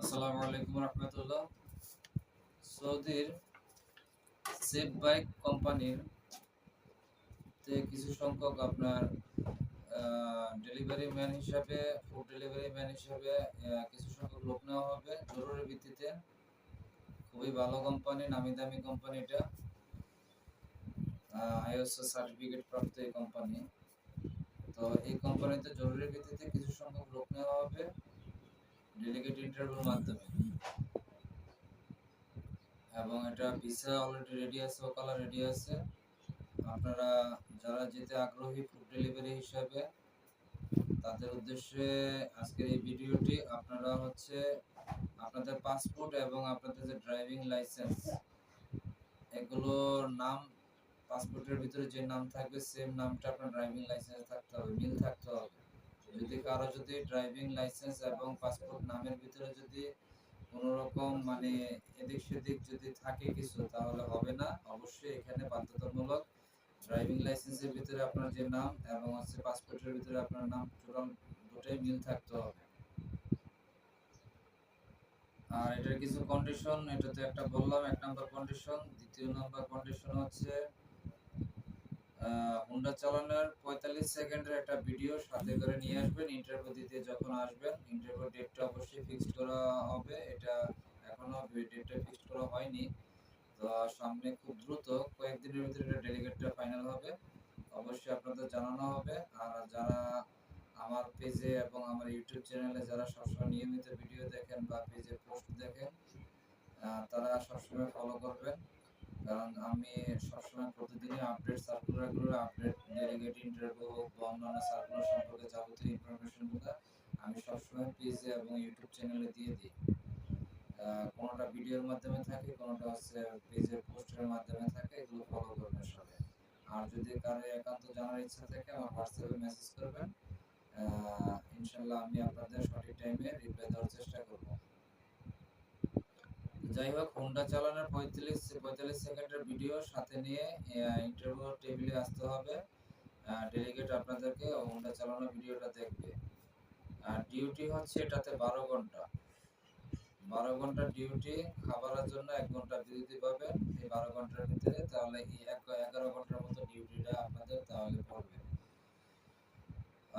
আসসালামু আলাইকুম রহমতুল্লাহ। সৌদির সেফ বাইক কোম্পানির কিছু সংখ্যক আপনার ডেলিভারি ম্যান হিসাবে, ফুড ডেলিভারি ম্যান হিসাবে কিছু সংখ্যক লোক নেওয়া হবে জরুরি ভিত্তিতে। খুবই ভালো কোম্পানি, নামি দামি কোম্পানি, এটা আইএসও সার্টিফিকেট প্রাপ্ত এই কোম্পানি। তো এই কোম্পানিতে জরুরি ভিত্তিতে কিছু সংখ্যক লোক নেওয়া হবে ডেলিগেট ইন্টারভিউর মাধ্যমে, এবং এটা ভিসা অলরেডি রেডি আছে, ওকালা রেডি আছে। আপনারা যারা যেতে আগ্রহী ফুড ডেলিভারি হিসাবে, তাদের উদ্দেশ্যে আজকের এই ভিডিওটি। আপনারা আপনাদের পাসপোর্ট এবং আপনাদের যে ড্রাইভিং লাইসেন্স, এগুলোর নাম পাসপোর্টের ভিতরে যে নাম থাকবে সেম নামটা আপনার ড্রাইভিং লাইসেন্সে থাকতে হবে, মিল থাকতে হবে। যদি কারো ড্রাইভিং লাইসেন্স এবং পাসপোর্ট নামের ভিতরে যদি কোনো রকম এদিক সেদিক যদি থাকে কিছু, তাহলে হবে না। অবশ্যই এখানে বাধ্যতামূলক ড্রাইভিং লাইসেন্সের ভিতরে আপনার যে নাম এবং পাসপোর্টের ভিতরে আপনার নাম টোটাল দুটোই মিল থাকতে হবে। আর এটার কিছু কন্ডিশন, এটা তো একটা বললাম, এক নাম্বার কন্ডিশন। দ্বিতীয় নাম্বার কন্ডিশন হচ্ছে হুন্ডা চালানোর 45 সেকেন্ডের একটা ভিডিও সাথে করে নিয়ে আসবেন। ইন্টারভিউ দিতে যখন আসবেন, ইন্টারভিউ ডেটটা অবশ্যই ফিক্সড করা হবে। এটা এখনো ডেটটা ফিক্সড করা হয়নি, তো সামনে খুব দ্রুত কয়েকদিনের ভিতরে এটা ডেলিগেটটা ফাইনাল হবে, অবশ্যই আপনাদের জানানো হবে। আর যারা আমার পেজে এবং আমার ইউটিউব চ্যানেলে যারা সবসময় নিয়মিত ভিডিও দেখেন বা পেজে পোস্ট দেখেন, তারা সবসময় ফলো করবেন, কারণ আমি সবসময় প্রতিদিনই আপডেট সার্কুলারগুলো, আপডেট ডেলিগেট ইন্টারভিউ হোক বা অন্যান্য সার্কুলার সম্পর্কে যাবতীয় ইনফরমেশনগুলো আমি সবসময় পেজে এবং ইউটিউব চ্যানেলে দিয়ে দিই। কোনোটা ভিডিওর মাধ্যমে থাকে, কোনোটা পেজের পোস্টের মাধ্যমে থাকে। এগুলো ফলো করবেন সবাই। আর যদি কারো একান্ত জানার ইচ্ছা থাকে, আমার হোয়াটসঅ্যাপে মেসেজ করবেন, ইনশাআল্লাহ আমি আপনাদের সঠিক টাইমে রিপ্লাই দেওয়ার চেষ্টা করব। যাই হোক, হোন্ডা চালানোর 45 সেকেন্ডের ভিডিও সাথে নিয়ে ইন্টারভিউ টেবিলে আসতে হবে। ডেলিগেট আপনাদেরকে হোন্ডা চালানোর ভিডিওটা দেখবে। আর ডিউটি হচ্ছে এটাতে 12 ঘন্টা ডিউটি। খাবারের জন্য 1 ঘন্টা বিরতি পাবেন এই 12 ঘন্টার ভিতরে, তাহলে এই 11 ঘন্টার মতো ডিউটিটা আপনাদের তাহলে পড়বে।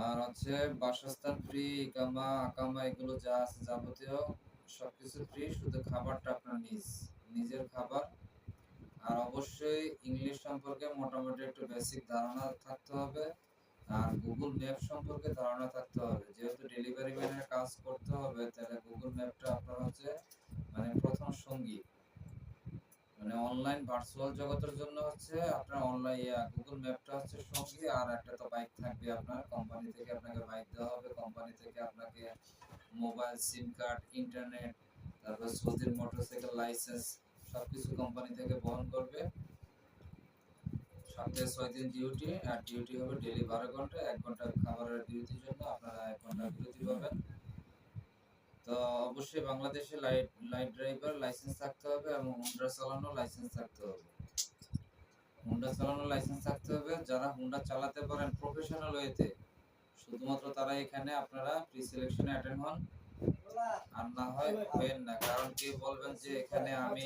আর বাসস্থান ফ্রি, ইকামা আকামা এগুলো যা আছে যাবতীয় সবকিছু ফ্রি, শুধু খাবারটা আপনার নিজের খাবার। আর অবশ্যই ইংলিশ সম্পর্কে মোটামুটি একটু বেসিক ধারণা থাকতে হবে, আর গুগল ম্যাপ সম্পর্কে ধারণা থাকতে হবে। যেহেতু ডেলিভারি ম্যানের কাজ করতে হবে, তাহলে গুগল ম্যাপটা আপনার প্রথম সঙ্গী। অনলাইন ভার্চুয়াল জগতের জন্য আপনার অনলাইন গুগল ম্যাপটা সঙ্গী। আর একটা তো বাইক থাকবে, আপনার কোম্পানি থেকে আপনাকে বাইক দেওয়া হবে, কোম্পানি থেকে আপনাকে মোবাইল, সিম কার্ড, ইন্টারনেট, তারপর সৌদির মোটরসাইকেল লাইসেন্স সবকিছু কোম্পানি থেকে বহন করবে। সপ্তাহে 6 দিন ডিউটি, আর ডিউটি হবে ডেইলি 12 ঘন্টা। 1 ঘন্টা খাবারের বিরতির জন্য আপনারা 1 ঘন্টা বিরতি পাবেন। তো অবশ্যই বাংলাদেশে লাইট ড্রাইভার লাইসেন্স থাকতে হবে এবং হুন্ডা চালানো লাইসেন্স থাকতে হবে। যারা হুন্ডা চালাতে পারেন প্রফেশনাল ওয়েতে, শুধুমাত্র তারা এখানে আপনারা প্রি সিলেকশনে অ্যাটেন্ড হন। আর না হয় হবেন না, কারণ কেউ বলবেন যে এখানে আমি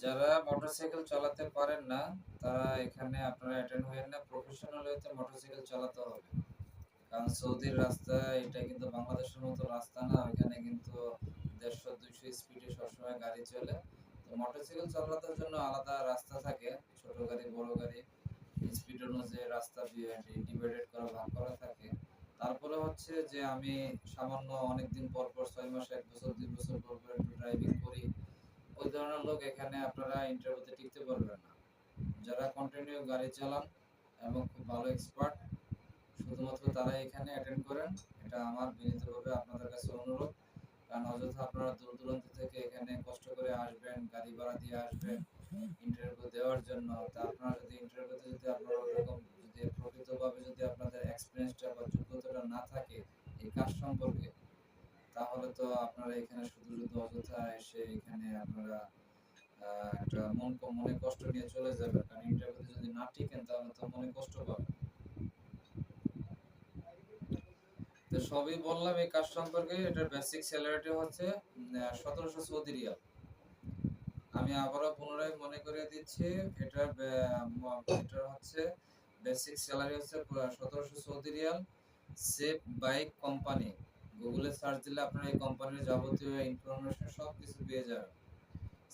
যারা মোটরসাইকেল চালাতে পারেন না, তারা এখানে আপনারা অ্যাটেন্ড হবেন না। প্রফেশনাল ওয়েতে মোটরসাইকেল চালাতে হবে, কারণ সৌদির রাস্তা এটা কিন্তু বাংলাদেশের মতো রাস্তা না। এখানে কিন্তু 150-200 স্পিডে সবসময় গাড়ি চলে। তো মোটরসাইকেল চালানোর জন্য আলাদা রাস্তা থাকে, ছোট গাড়ি, বড় গাড়ি, স্পিড অনুযায়ী রাস্তা ডিভাইডেড করা, ভাগ করা থাকে। তারপরে যে আমি সামান্য অনেকদিন পর 6 মাস, 1 বছর, 2 বছর পর একটু ড্রাইভিং করি, ওই ধরনের লোক এখানে আপনারা ইন্টারভিউতে টিকতে পারবেন না। যারা কন্টিনিউ গাড়ি চালান এবং খুব ভালো এক্সপার্ট, শুধুমাত্র তারাই এখানে অ্যাটেন্ড করেন। এটা আমার বিনীতভাবে আপনাদের কাছে অনুরোধ, কারণ অযথা আপনারা দূর দূরান্ত থেকে এখানে কষ্ট করে আসবেন, গাড়ি ভাড়া দিয়ে আসবেন ইন্টারভিউ দেওয়ার জন্য। তা আপনারা যদি ইন্টারভিউতে আপনারা ওরকম প্রকৃতভাবে আপনাদের এক্সপিরিয়েন্সটা বা যোগ্যতাটা না থাকে এই কাজ সম্পর্কে, তাহলে তো আপনারা এখানে শুধু অযথা এসে এখানে আপনারা একটা মনে কষ্ট নিয়ে চলে যাবেন। কারণ ইন্টারভিউতে যদি না টিকেন তাহলে তো মনে কষ্ট পাবেন। তো সবই বললাম এই কাজ সম্পর্কে। এটার বেসিক স্যালারিটা হচ্ছে 1700 সৌদি রিয়াল। আমি আবারও পুনরায় মনে করিয়ে দিচ্ছি, এটার এটার হচ্ছে বেসিক স্যালারি হচ্ছে 1700 Saudi riyal. Safe bike company, গুগলে সার্চ দিলে আপনারা এই কোম্পানির যাবতীয় ইনফরমেশন সবকিছু পেয়ে যাবেন।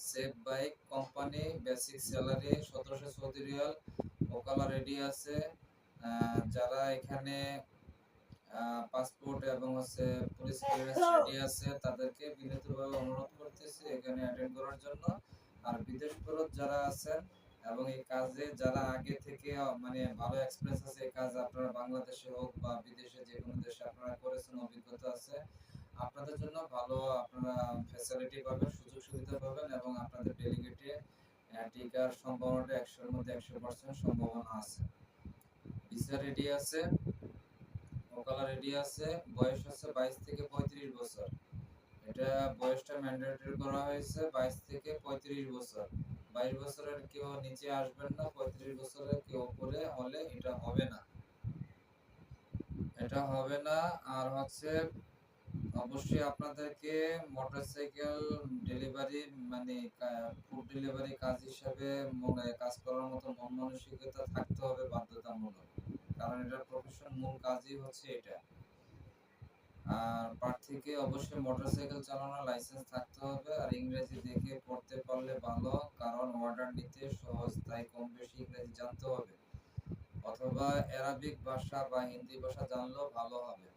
Safe bike company, basic salary 1700 Saudi riyal. ওকালা রেডি আছে। যারা এখানে পাসপোর্ট এবং হচ্ছে পুলিশ ক্লিয়ারেন্স রেডি আছে, তাদেরকে বিনীতভাবে অনুরোধ করতেছি এখানে অ্যাটেন্ড করার জন্য। আর বিদেশ ফেরত যারা আছেন এবং এই কাজে যারা আগে থেকে মানে ভালো এক্সপেরিয়েন্স আছে, এই কাজ আপনারা বাংলাদেশে হোক বা বিদেশে যে কোনো দেশে আপনারা করেছেন, অভিজ্ঞতা আছে, আপনাদের জন্য ভালো আপনারা ফ্যাসিলিটি পাবেন, সুযোগ সুবিধা পাবেন এবং আপনাদের ডেলিগেটে টিকার সম্ভাবনাটা 100-এর মধ্যে 100% সম্ভাবনা আছে। ভিসা রেডি আছে, ওকালা রেডি আছে। বয়স হচ্ছে 22 থেকে 35 বছর। এটা বয়সটা ম্যান্ডেটরি করা হয়েছে 22 থেকে 35 বছর। 22 বছরের কেউ নিচে আসবেন না, 35 বছরের কেউ উপরে হলে এটা হবে না, এটা হবে না। আর হচ্ছে অবশ্যই আপনাদেরকে মোটরসাইকেল ডেলিভারি মানে ফুড ডেলিভারি কাজ হিসাবে কাজ করার মতো মন মানসিকতা থাকতে হবে বাধ্যতামূলক, কারণ এটা প্রফেশন, মূল কাজই হচ্ছে এটা। আর প্রার্থীকে অবশ্যই মোটরসাইকেল চালানোর লাইসেন্স থাকতে হবে, আর ইংরেজি দেখে পড়তে পারলে ভালো, কারণ অর্ডার নিতে সহজ, তাই কম বেশি ইংরেজি জানতে হবে, অথবা অ্যারাবিক ভাষা বা হিন্দি ভাষা জানলেও ভালো হবে।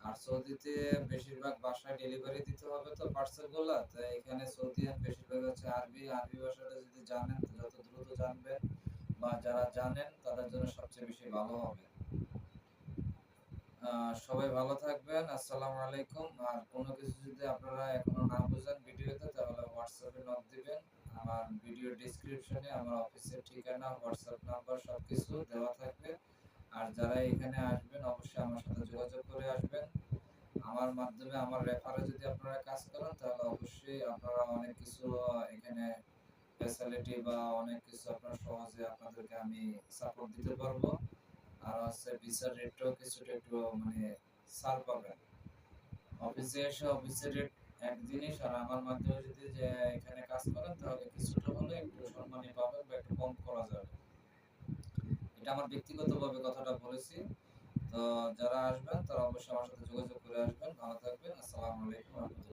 আর সৌদিতে বেশিরভাগ ভাষায় ডেলিভারি দিতে হবে তো পার্সেলগুলো, তাই এখানে সৌদিয়ান বেশিরভাগ হচ্ছে আরবি। আরবি ভাষাটা যদি জানেন তো যত দ্রুত জানবেন বা যারা জানেন তাদের জন্য সবচেয়ে বেশি ভালো হবে। সবাই ভালো থাকবেন। আসসালামু আলাইকুম। আর কোনো কিছু যদি আপনারা এখনো না বুঝেন ভিডিওতে, তাহলে হোয়াটসঅ্যাপে নক দিবেন। আমার ভিডিও ডেসক্রিপশনে আমার অফিসের ঠিকানা, হোয়াটসঅ্যাপ নাম্বার সবকিছু দেওয়া থাকবে। আর যারা এখানে আসবেন অবশ্যই আমার সাথে যোগাযোগ করে আসবেন। আমার মাধ্যমে, আমার রেফারে যদি আপনারা কাজ করেন, তাহলে অবশ্যই আপনারা অনেক কিছু এখানে ফ্যাসিলিটি বা অনেক কিছু আপনারা সহজে আপনাদেরকে আমি সাপোর্ট দিতে পারবো। আর হচ্ছে ভিসার রেটটাও কিছুটা একটু মানে ছাড় পাবেন। অফিসে এসে অফিসের রেট এক জিনিস, আর আমার মাধ্যমে যদি যে এখানে কাজ করেন তাহলে কিছুটা হলে একটু সম্মানী পাবেন বা একটু কম করা যাবে। এটা আমার ব্যক্তিগতভাবে কথাটা বলেছি। তো যারা আসবেন তারা অবশ্যই আমার সাথে যোগাযোগ করে আসবেন। ভালো থাকবেন। আসসালামু আলাইকুম।